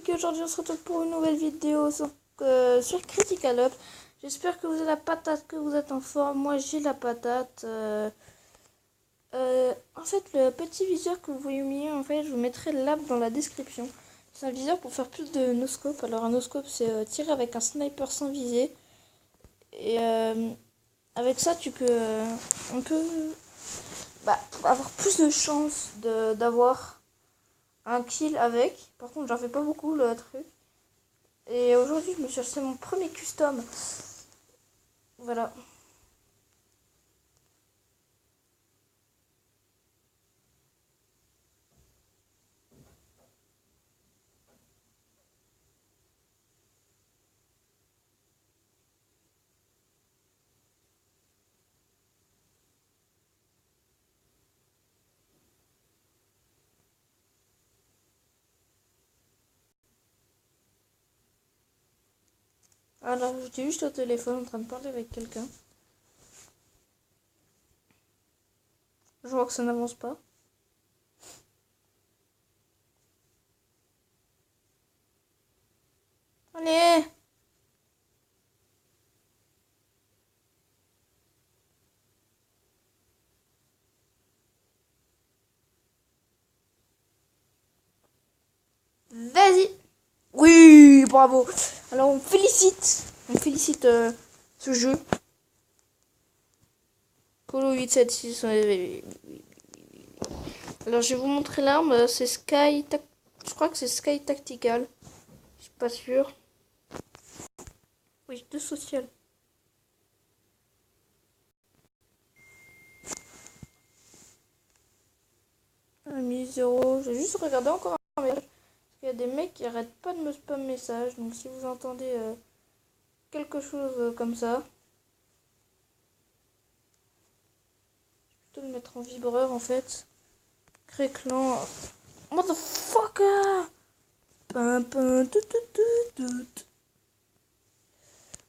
Aujourd'hui on se retrouve pour une nouvelle vidéo sur Critical Up. J'espère que vous avez la patate, que vous êtes en forme. Moi j'ai la patate. En fait le petit viseur que vous voyez au milieu, en fait je vous mettrai l'app dans la description. C'est un viseur pour faire plus de no-scope. Alors un no-scope c'est tirer avec un sniper sans viser. Et avec ça tu peux on peut avoir plus de chances d'avoir un kill avec. Par contre j'en fais pas beaucoup le truc. Et aujourd'hui, je me suis acheté mon premier custom. Voilà. Alors, j'étais juste au téléphone en train de parler avec quelqu'un. Je vois que ça n'avance pas. Allez! Vas-y! Oui, bravo! Alors, on félicite ce jeu. Polo 876. Alors, je vais vous montrer l'arme. C'est je crois que c'est Sky Tactical. Je suis pas sûr. Oui, de social. Ami 0. J'ai juste regardé encore un message. Il y a des mecs qui arrêtent pas de me spam message. Donc, si vous entendez quelque chose comme ça, je peux le mettre en vibreur en fait. Créer clan. Motherfucker!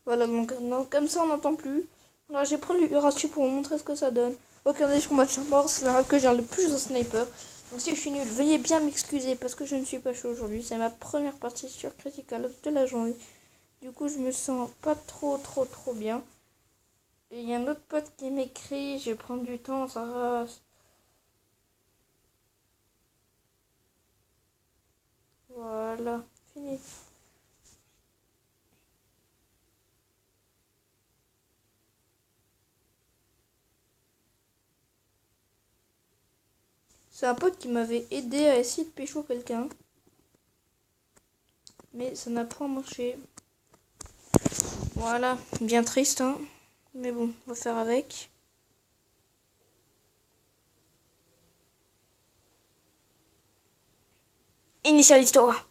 Voilà, donc non, comme ça on n'entend plus. Alors j'ai pris l'Urasu pour vous montrer ce que ça donne. Ok, on est sur match mort, c'est la rap que j'ai le plus en sniper. Donc si je suis nul, veuillez bien m'excuser parce que je ne suis pas chaud aujourd'hui. C'est ma première partie sur Critical Ops de la journée. Du coup, je me sens pas trop bien. Et il y a un autre pote qui m'écrit, je vais prendre du temps, ça va. Voilà, fini. C'est un pote qui m'avait aidé à essayer de pécho quelqu'un. Mais ça n'a pas marché. Voilà, bien triste, hein. Mais bon, on va faire avec. Initial histoire.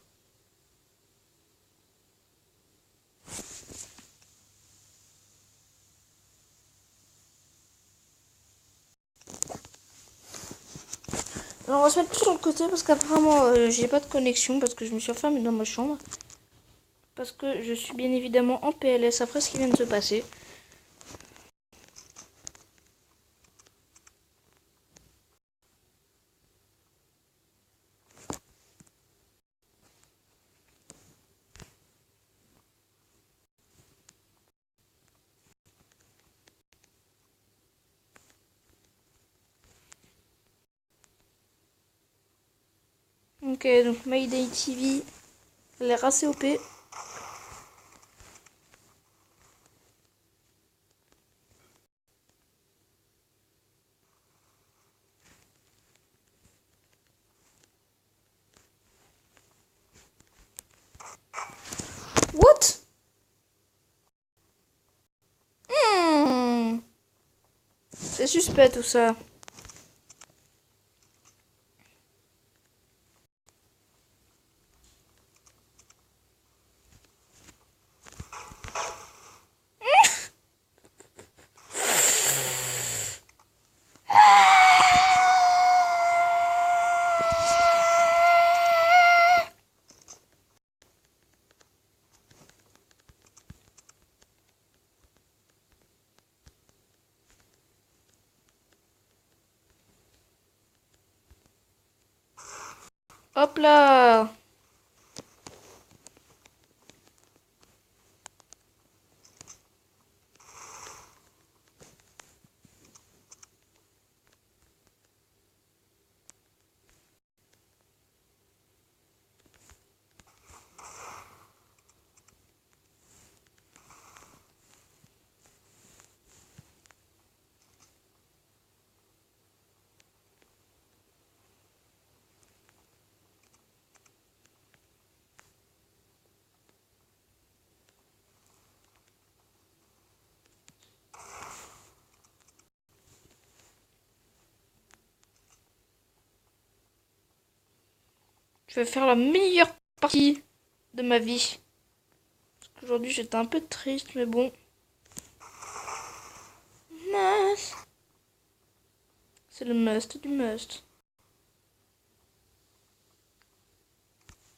Alors on va se mettre tout sur le côté parce qu'apparemment j'ai pas de connexion parce que je me suis enfermée dans ma chambre. Parce que je suis bien évidemment en PLS après ce qui vient de se passer. Ok, donc Mayday TV, elle a l'air assez OP. What? C'est suspect tout ça. Hop là. Je vais faire la meilleure partie de ma vie. Parce qu'aujourd'hui j'étais un peu triste, mais bon. Must. C'est le must du must.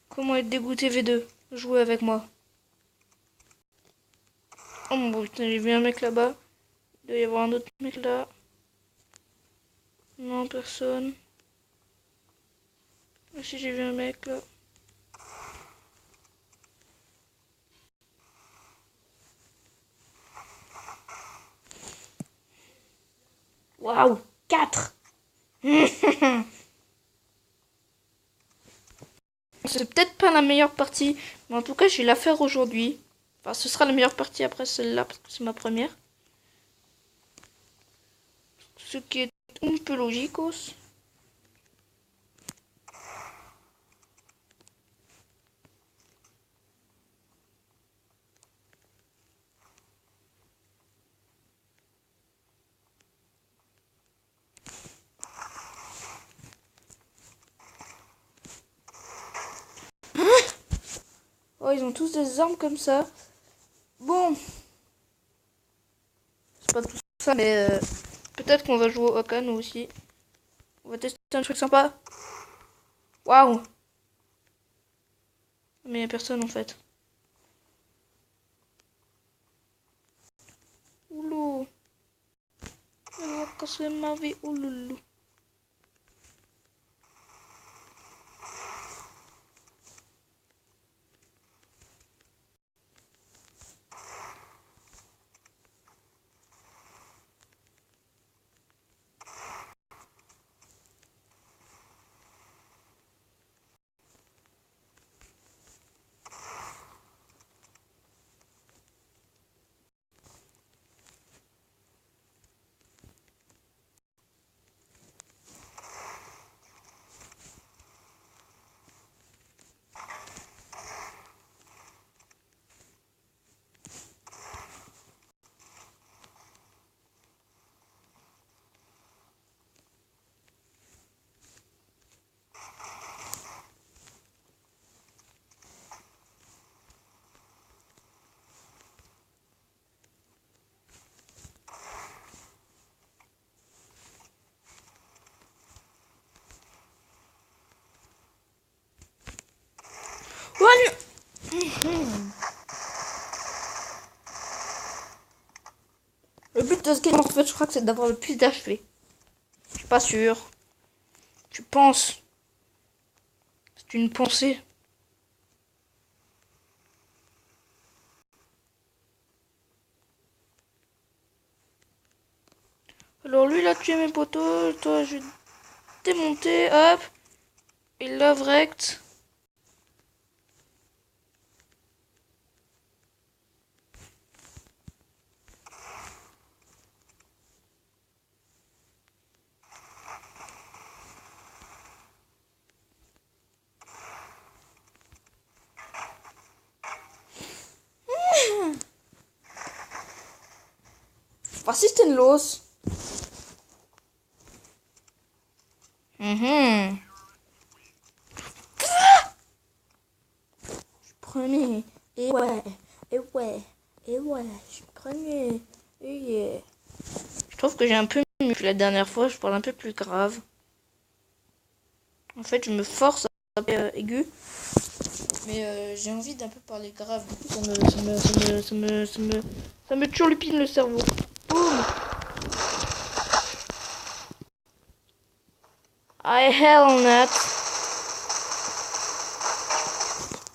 Comment être dégoûté V2? Jouer avec moi. Oh mon putain, j'ai vu un mec là-bas. Il doit y avoir un autre mec là. Non, personne. Ah, si, j'ai vu un mec là. Waouh, 4. C'est peut-être pas la meilleure partie, mais en tout cas, je vais la faire aujourd'hui. Enfin, ce sera la meilleure partie après celle-là, parce que c'est ma première. Ce qui est un peu logique aussi. Oh, ils ont tous des armes comme ça. Bon. C'est pas tout ça, mais peut-être qu'on va jouer au Hakan aussi. On va tester un truc sympa. Waouh. Mais y a personne en fait. Oulou. Elle va casser ma vie. Ouloulou. Le but de ce game, en fait, je crois que c'est d'avoir le plus d'HP. Je suis pas sûr. Tu penses. C'est une pensée. Alors lui, il a tué mes poteaux. Toi, je vais démonter. Hop. Il l'a wrecked. Was ist denn los? Mhm. Je suis premier. Et ouais. Et ouais. Et ouais. Je suis premier. Et yeah. Je trouve que j'ai un peu mieux que la dernière fois. Je parle un peu plus grave. En fait, je me force à parler aigu. Mais j'ai envie d'un peu parler grave. Du coup, ça me turlupine le cerveau. Boum. I hell not.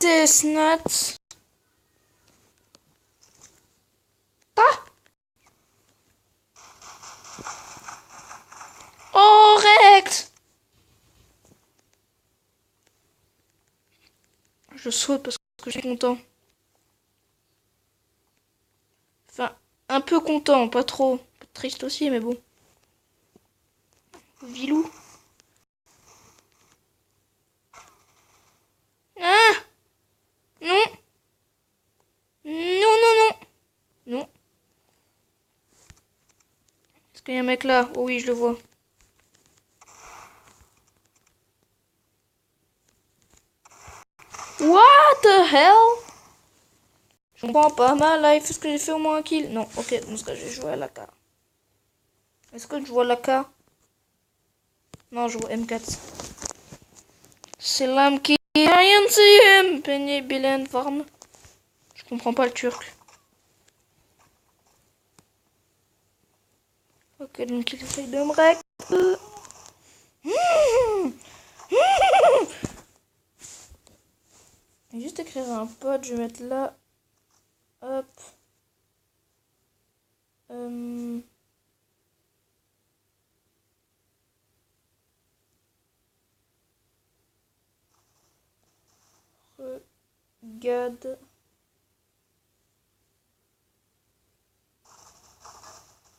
This nuts. Ah. Correct. Je saute parce que je suis content. Enfin, un peu content, pas trop. Triste aussi, mais bon. Vilou. Ah. Non. Non, non, non. Non. Est-ce qu'il y a un mec là? Oh oui, je le vois. What the hell? Je comprends pas ma life. Est-ce que j'ai fait au moins un kill? Non, ok, dans ce cas, j'ai joué à l'AK. Est-ce que je joue à l'AK? Non, je joue M4. Selam ki ayensiyim. Beni bilen var mı? Je comprends pas le turc. Ok, donc il essaye de me rec. Je vais juste écrire un pote, je vais mettre là. Hop. Regarde.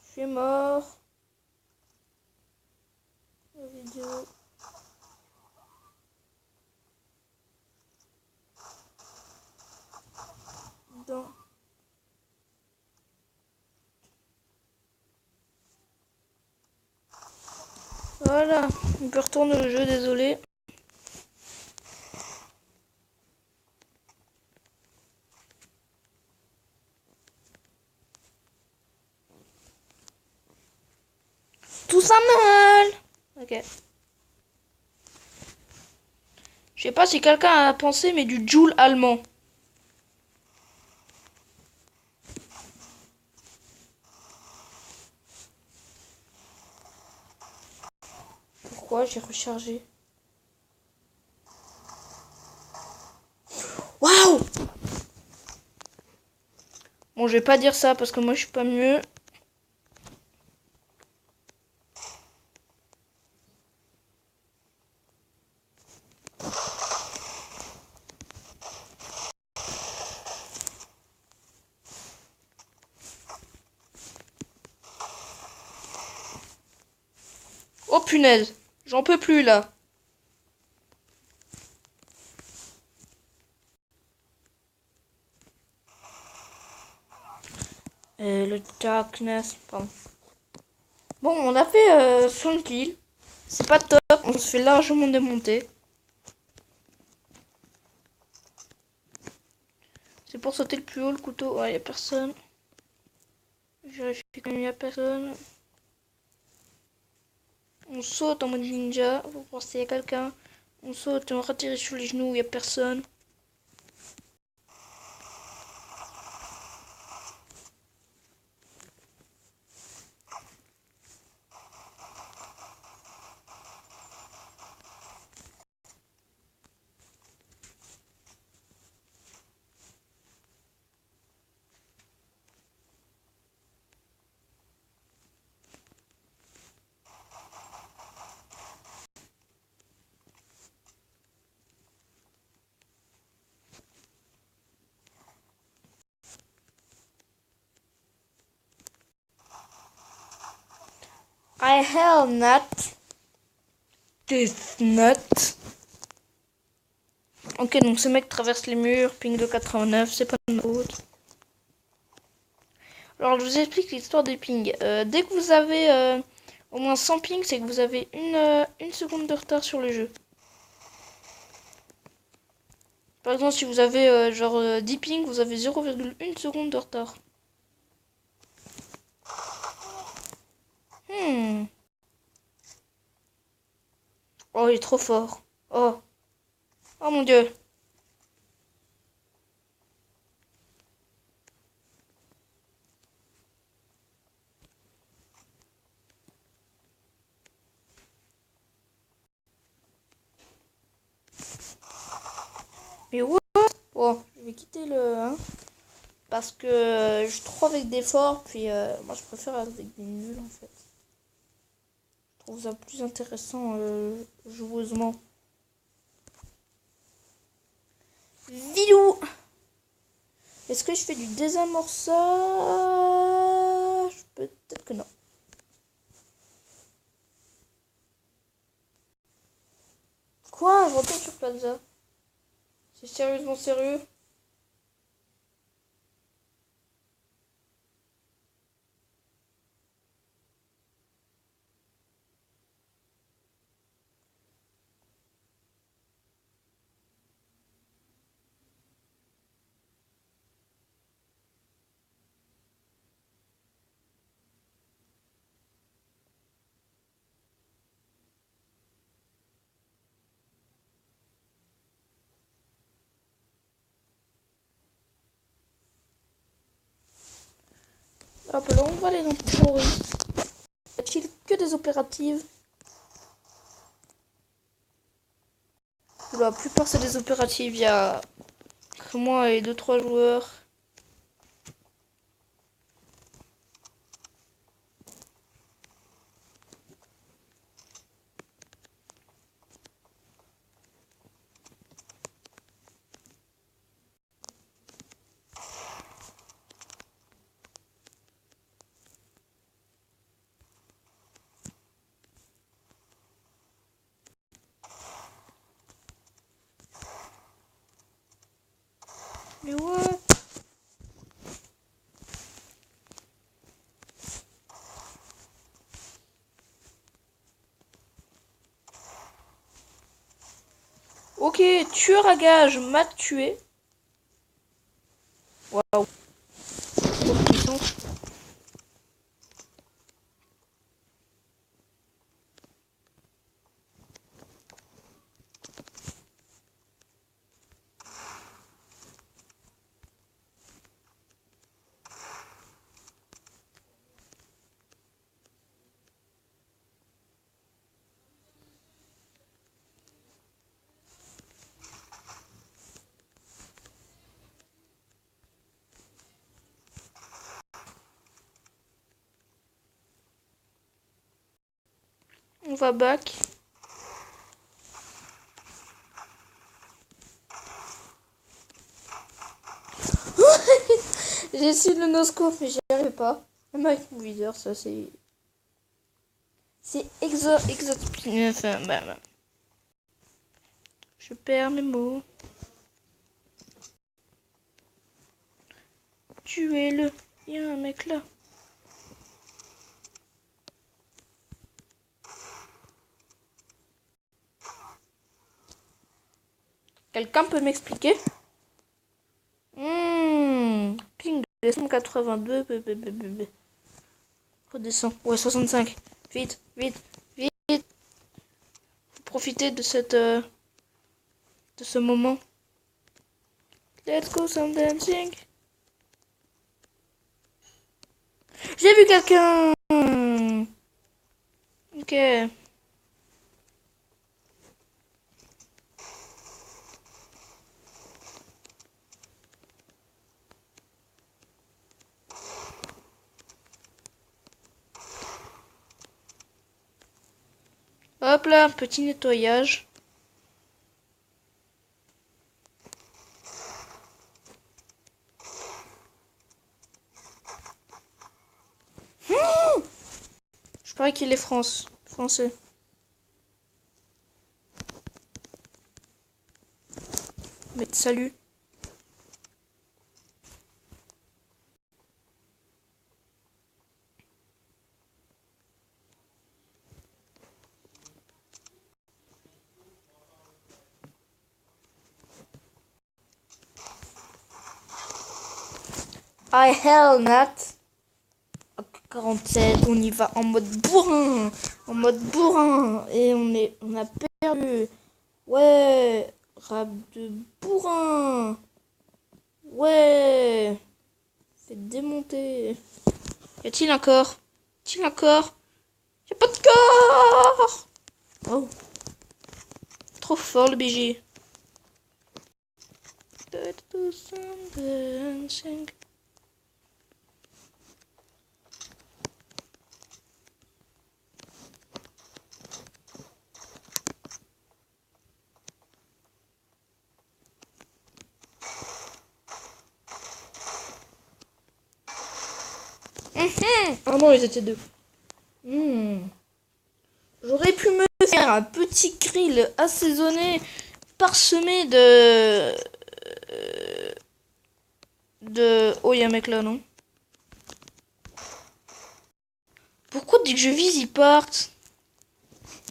Je suis mort. La vidéo. Dans. Voilà. On peut retourner au jeu, désolé. Tout ça mal. Ok. Je sais pas si quelqu'un a pensé, mais du Joule allemand. Pourquoi j'ai rechargé? Waouh! Bon, je vais pas dire ça parce que moi je suis pas mieux. Oh punaise, j'en peux plus là. Le darkness, pardon. Bon, on a fait 5 kills. C'est pas top, on se fait largement démonter. C'est pour sauter le plus haut, le couteau. Ouais, y a personne. Je vérifie quand il y a personne. On saute en mode ninja pour voir s'il y a quelqu'un. On saute et on ratterrit sur les genoux, il y a personne. I hell not. This nut. Ok, donc ce mec traverse les murs, ping de 89, c'est pas de ma faute. Alors je vous explique l'histoire des pings. Dès que vous avez au moins 100 pings, c'est que vous avez une seconde de retard sur le jeu. Par exemple, si vous avez genre 10 pings, vous avez 0,1 seconde de retard. Oh, il est trop fort. Oh. Oh mon dieu. Mais what? Bon, je vais quitter le 1. Parce que je suis trop avec des forts. Puis moi, je préfère avec des nuls en fait. Je trouve ça plus intéressant joueusement. Vidou. Est-ce que je fais du désamorçage? Peut-être que non. Quoi? Je retourne sur Plaza. C'est sérieusement sérieux? Hop là, on va aller dans terroriste. Y a-t-il que des opératives? La plupart c'est des opératives, il y a que moi et 2-3 joueurs. Mais what? Ok, tueur à gage m'a tué. Waouh. Trop puissant. On va back. J'ai essayé le no-scope mais j'y arrivais pas. Même avec mon viseur, ça c'est... C'est enfin, bah. Je perds mes mots. Tuez-le. Il y a un mec là. Quelqu'un peut m'expliquer? Ping de 182. Redescends. Ouais, 65. Vite, vite, vite. Faut profiter de cette... de ce moment. Let's go some dancing. J'ai vu quelqu'un. Ok. Hop là, petit nettoyage. Je parie qu'il est français. Mais salut. I hell Nat. 47, on y va en mode bourrin. En mode bourrin. Et on a perdu. Ouais. Rap de bourrin. Ouais. Faites démonter. Y a-t-il un corps? Y a-t-il un corps? Y a pas de corps. Oh. Trop fort le BG. Let's do some dancing. Ah non, ils étaient deux. J'aurais pu me faire un petit grill assaisonné, parsemé de... Oh, il y a un mec là, non? Pourquoi dès que je vise, ils partent?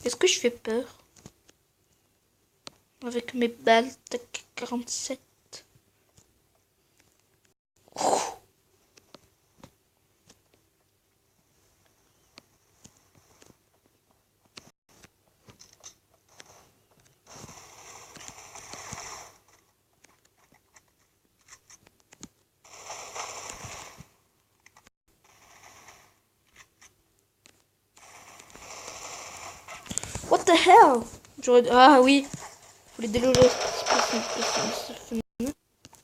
Est-ce que je fais peur? Avec mes balles TAC 47. the hell? Ah oui. Faut les déloger.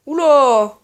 Oula!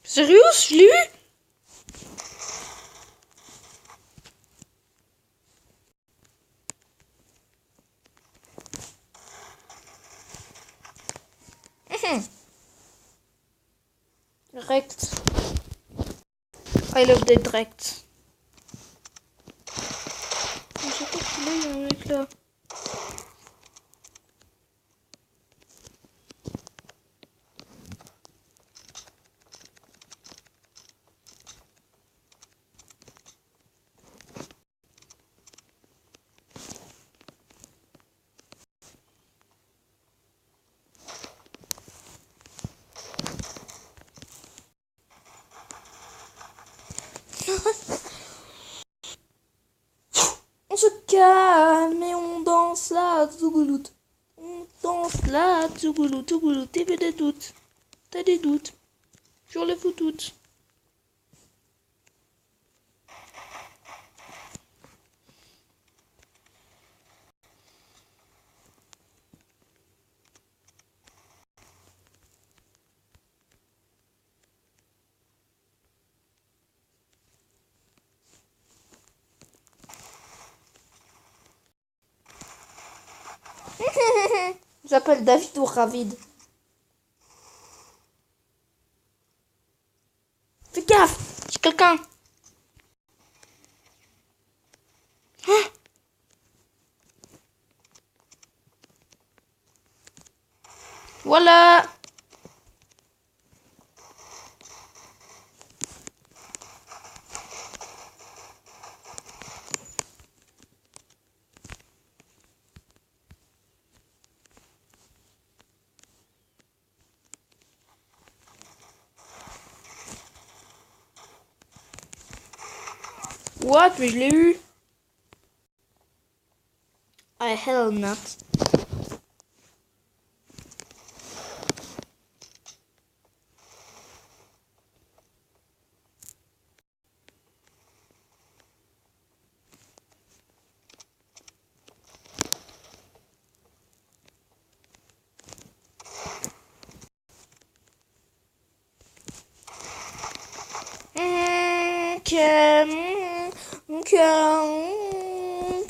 Sérieux? Je l'ai eu? Direct. I love the direct. Je sais pas qu'il y a un mec là. On se calme et on danse la zougouloute. On danse la zougouloute, zougouloute. T'as des doutes. T'as des doutes. Je les fous toutes. J'appelle David ou Ravid. Fais gaffe, j'ai quelqu'un. Ah, voilà. What? Mais je l'ai eu. I hell not.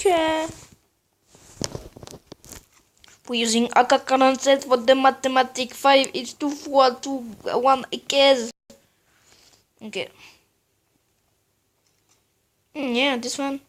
Okay. We're using AK-47 for the mathematic 5 is 2 4 2 1 case. Okay. Yeah, this one.